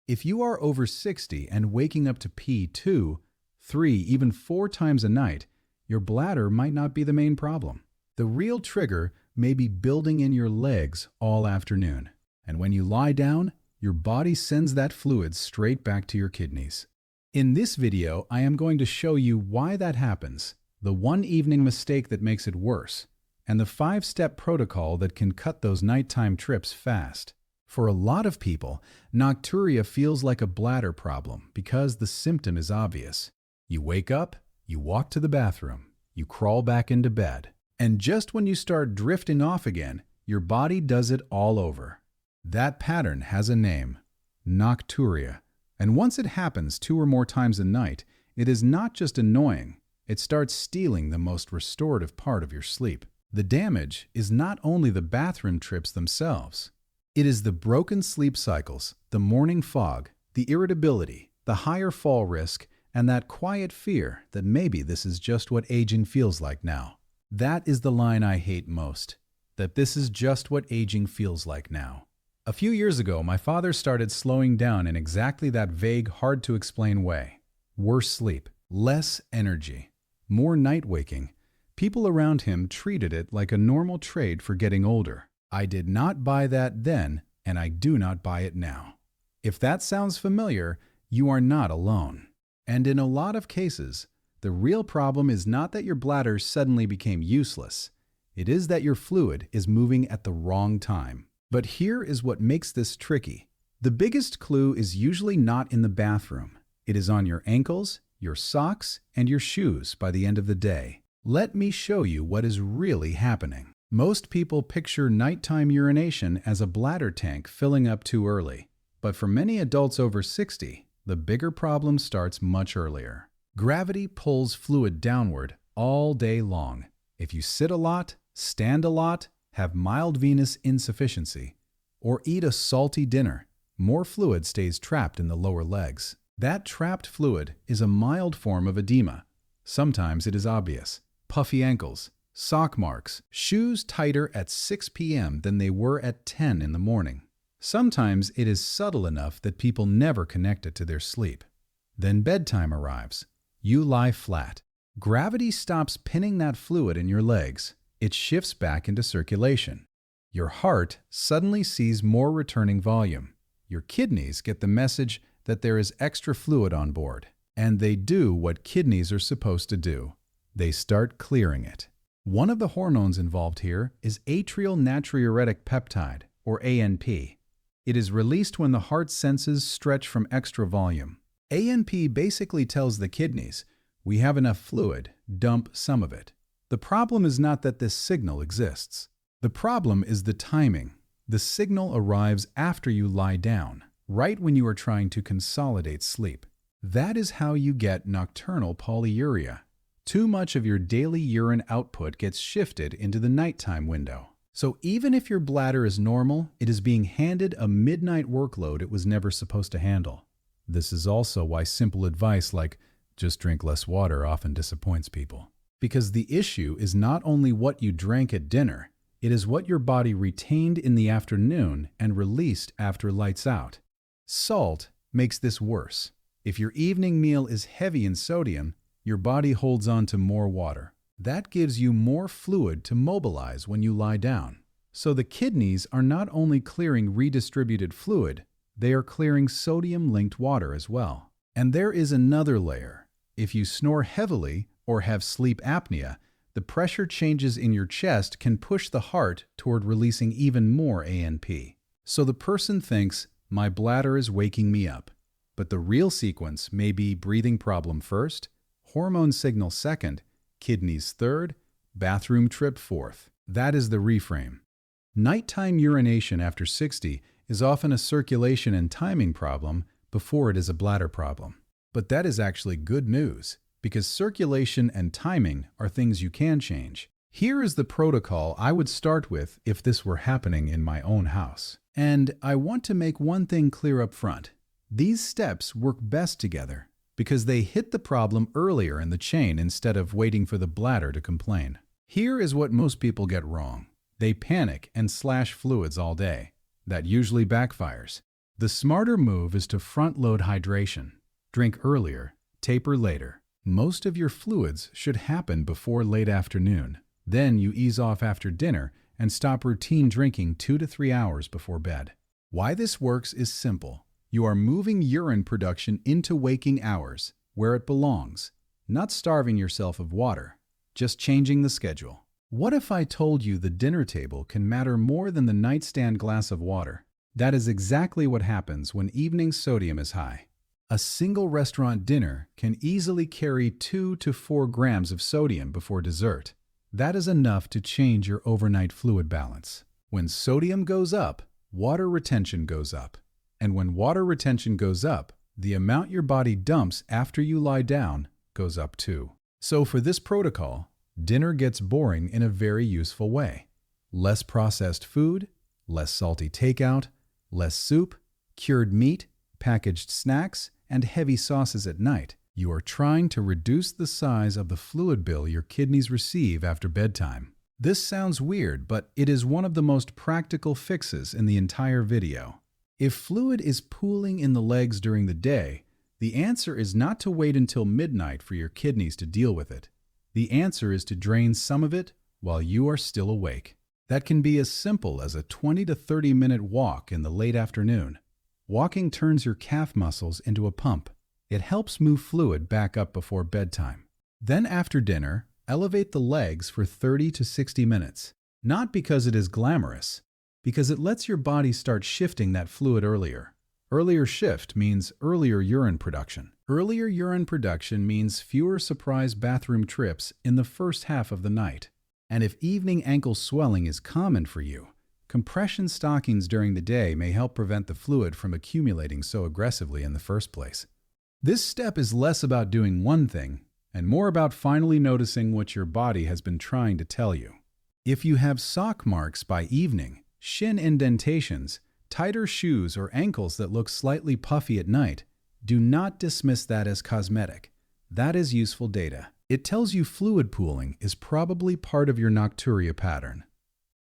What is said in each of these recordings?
If you are over 60 and waking up to pee 2, 3, even 4 times a night, your bladder might not be the main problem. The real trigger may be building in your legs all afternoon. And when you lie down, your body sends that fluid straight back to your kidneys. In this video, I am going to show you why that happens, the one evening mistake that makes it worse, and the 5-step protocol that can cut those nighttime trips fast. For a lot of people, nocturia feels like a bladder problem because the symptom is obvious. You wake up, you walk to the bathroom, you crawl back into bed, and just when you start drifting off again, your body does it all over. That pattern has a name, nocturia, and once it happens 2 or more times a night, it is not just annoying, it starts stealing the most restorative part of your sleep. The damage is not only the bathroom trips themselves. It is the broken sleep cycles, the morning fog, the irritability, the higher fall risk, and that quiet fear that maybe this is just what aging feels like now. That is the line I hate most, that this is just what aging feels like now. A few years ago, my father started slowing down in exactly that vague, hard-to-explain way. Worse sleep, less energy, more night waking. People around him treated it like a normal trade for getting older. I did not buy that then, and I do not buy it now. If that sounds familiar, you are not alone. And in a lot of cases, the real problem is not that your bladder suddenly became useless. It is that your fluid is moving at the wrong time. But here is what makes this tricky. The biggest clue is usually not in the bathroom. It is on your ankles, your socks, and your shoes by the end of the day. Let me show you what is really happening. Most people picture nighttime urination as a bladder tank filling up too early. But for many adults over 60, the bigger problem starts much earlier. Gravity pulls fluid downward all day long. If you sit a lot, stand a lot, have mild venous insufficiency, or eat a salty dinner, more fluid stays trapped in the lower legs. That trapped fluid is a mild form of edema. Sometimes it is obvious. Puffy ankles, sock marks, shoes tighter at 6 p.m. than they were at 10 in the morning. Sometimes it is subtle enough that people never connect it to their sleep. Then bedtime arrives. You lie flat. Gravity stops pinning that fluid in your legs. It shifts back into circulation. Your heart suddenly sees more returning volume. Your kidneys get the message that there is extra fluid on board. And they do what kidneys are supposed to do. They start clearing it. One of the hormones involved here is atrial natriuretic peptide, or ANP. It is released when the heart senses stretch from extra volume. ANP basically tells the kidneys, we have enough fluid, dump some of it. The problem is not that this signal exists. The problem is the timing. The signal arrives after you lie down, right when you are trying to consolidate sleep. That is how you get nocturnal polyuria. Too much of your daily urine output gets shifted into the nighttime window. So even if your bladder is normal, it is being handed a midnight workload it was never supposed to handle. This is also why simple advice like just drink less water often disappoints people. Because the issue is not only what you drank at dinner, it is what your body retained in the afternoon and released after lights out. Salt makes this worse. If your evening meal is heavy in sodium, your body holds on to more water. That gives you more fluid to mobilize when you lie down. So the kidneys are not only clearing redistributed fluid, they are clearing sodium-linked water as well. And there is another layer. If you snore heavily or have sleep apnea, the pressure changes in your chest can push the heart toward releasing even more ANP. So the person thinks, my bladder is waking me up. But the real sequence may be breathing problem first, hormone signal second, kidneys third, bathroom trip fourth. That is the reframe. Nighttime urination after 60 is often a circulation and timing problem before it is a bladder problem. But that is actually good news, because circulation and timing are things you can change. Here is the protocol I would start with if this were happening in my own house. And I want to make one thing clear up front. These steps work best together because they hit the problem earlier in the chain instead of waiting for the bladder to complain. Here is what most people get wrong. They panic and slash fluids all day. That usually backfires. The smarter move is to front-load hydration. Drink earlier, taper later. Most of your fluids should happen before late afternoon. Then you ease off after dinner and stop routine drinking 2 to 3 hours before bed. Why this works is simple. You are moving urine production into waking hours, where it belongs, not starving yourself of water, just changing the schedule. What if I told you the dinner table can matter more than the nightstand glass of water? That is exactly what happens when evening sodium is high. A single restaurant dinner can easily carry 2 to 4 grams of sodium before dessert. That is enough to change your overnight fluid balance. When sodium goes up, water retention goes up. And when water retention goes up, the amount your body dumps after you lie down goes up too. So for this protocol, dinner gets boring in a very useful way. Less processed food, less salty takeout, less soup, cured meat, packaged snacks, and heavy sauces at night. You are trying to reduce the size of the fluid bill your kidneys receive after bedtime. This sounds weird, but it is one of the most practical fixes in the entire video. If fluid is pooling in the legs during the day, the answer is not to wait until midnight for your kidneys to deal with it. The answer is to drain some of it while you are still awake. That can be as simple as a 20 to 30-minute walk in the late afternoon. Walking turns your calf muscles into a pump. It helps move fluid back up before bedtime. Then after dinner, elevate the legs for 30 to 60 minutes. Not because it is glamorous, because it lets your body start shifting that fluid earlier. Earlier shift means earlier urine production. Earlier urine production means fewer surprise bathroom trips in the first half of the night. And if evening ankle swelling is common for you, compression stockings during the day may help prevent the fluid from accumulating so aggressively in the first place. This step is less about doing one thing and more about finally noticing what your body has been trying to tell you. If you have sock marks by evening, shin indentations, tighter shoes, or ankles that look slightly puffy at night, do not dismiss that as cosmetic. That is useful data. It tells you fluid pooling is probably part of your nocturia pattern.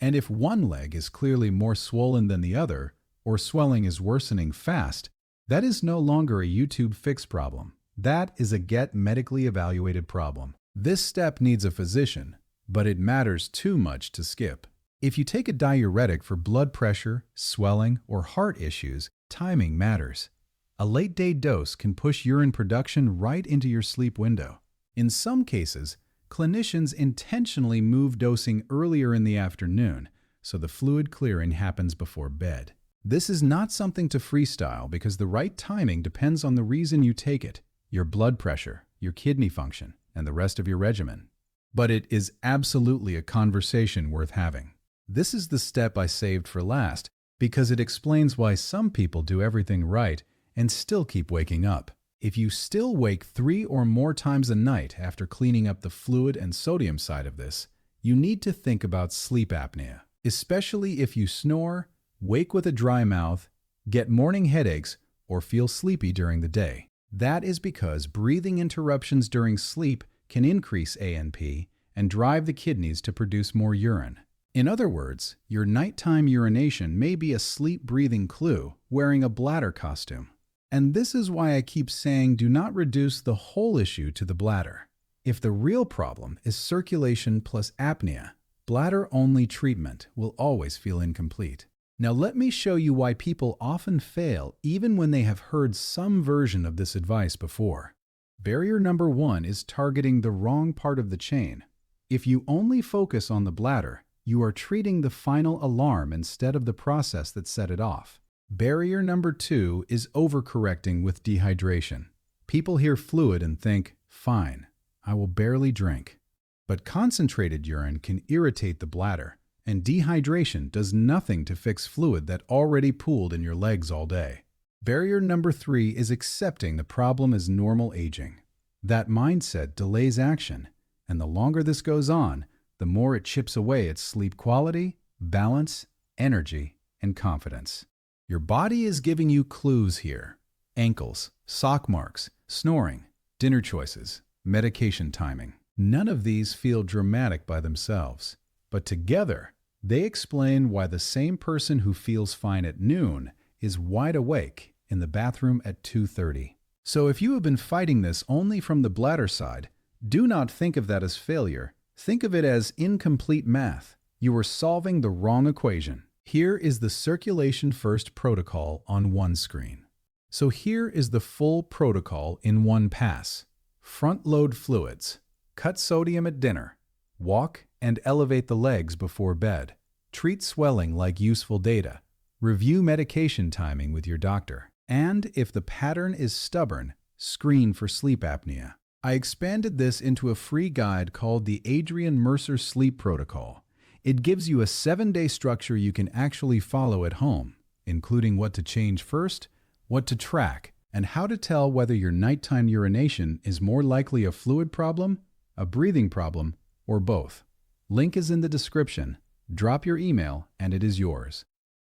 And if one leg is clearly more swollen than the other, or swelling is worsening fast, that is no longer a YouTube fix problem. That is a get medically evaluated problem. This step needs a physician, but it matters too much to skip. If you take a diuretic for blood pressure, swelling, or heart issues, timing matters. A late-day dose can push urine production right into your sleep window. In some cases, clinicians intentionally move dosing earlier in the afternoon, so the fluid clearing happens before bed. This is not something to freestyle because the right timing depends on the reason you take it, your blood pressure, your kidney function, and the rest of your regimen. But it is absolutely a conversation worth having. This is the step I saved for last because it explains why some people do everything right and still keep waking up. If you still wake 3 or more times a night after cleaning up the fluid and sodium side of this, you need to think about sleep apnea, especially if you snore, wake with a dry mouth, get morning headaches, or feel sleepy during the day. That is because breathing interruptions during sleep can increase ANP and drive the kidneys to produce more urine. In other words, your nighttime urination may be a sleep-breathing clue wearing a bladder costume. And this is why I keep saying do not reduce the whole issue to the bladder. If the real problem is circulation plus apnea, bladder-only treatment will always feel incomplete. Now let me show you why people often fail even when they have heard some version of this advice before. Barrier number 1 is targeting the wrong part of the chain. If you only focus on the bladder, you are treating the final alarm instead of the process that set it off. Barrier number 2 is overcorrecting with dehydration. People hear fluid and think, fine, I will barely drink. But concentrated urine can irritate the bladder, and dehydration does nothing to fix fluid that already pooled in your legs all day. Barrier number 3 is accepting the problem as normal aging. That mindset delays action, and the longer this goes on, the more it chips away at sleep quality, balance, energy, and confidence. Your body is giving you clues here. Ankles, sock marks, snoring, dinner choices, medication timing. None of these feel dramatic by themselves, but together, they explain why the same person who feels fine at noon is wide awake in the bathroom at 2:30. So if you have been fighting this only from the bladder side, do not think of that as failure. Think of it as incomplete math. You are solving the wrong equation. Here is the circulation first protocol on one screen. So here is the full protocol in one pass. Front load fluids. Cut sodium at dinner. Walk and elevate the legs before bed. Treat swelling like useful data. Review medication timing with your doctor. And if the pattern is stubborn, screen for sleep apnea. I expanded this into a free guide called the Adrian Mercer Sleep Protocol. It gives you a 7-day structure you can actually follow at home, including what to change first, what to track, and how to tell whether your nighttime urination is more likely a fluid problem, a breathing problem, or both. Link is in the description. Drop your email and it is yours.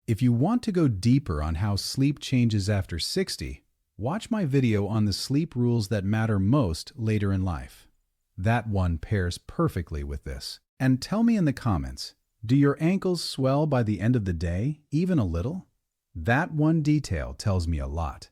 If you want to go deeper on how sleep changes after 60, watch my video on the sleep rules that matter most later in life. That one pairs perfectly with this. And tell me in the comments, do your ankles swell by the end of the day, even a little? That one detail tells me a lot.